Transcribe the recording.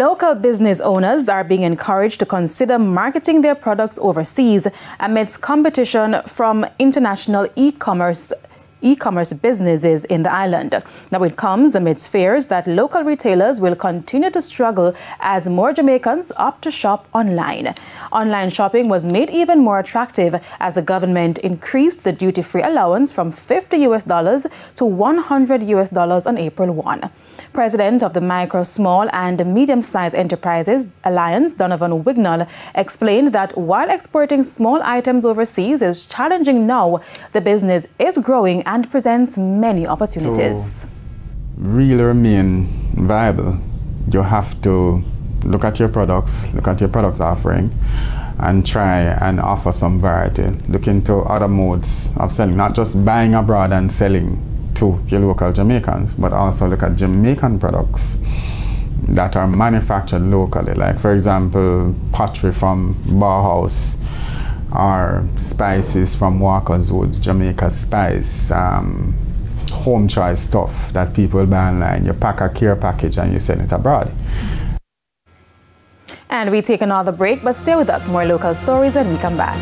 Local business owners are being encouraged to consider marketing their products overseas amidst competition from international e-commerce businesses in the island. Now it comes amidst fears that local retailers will continue to struggle as more Jamaicans opt to shop online. Online shopping was made even more attractive as the government increased the duty-free allowance from $50 to $100 on April 1. President of the Micro, Small and Medium-Sized Enterprises Alliance, Donovan Wignall, explained that while exporting small items overseas is challenging now, the business is growing and presents many opportunities. To really remain viable, you have to look at your products offering, and try and offer some variety. Look into other modes of selling, not just buying abroad and selling to your local Jamaicans, but also look at Jamaican products that are manufactured locally, like for example pottery from Bauhaus or spices from Walker's Woods, Jamaica spice, home choice stuff that people buy online. You pack a care package and you send it abroad. And we take another break, but stay with us. More local stories when we come back.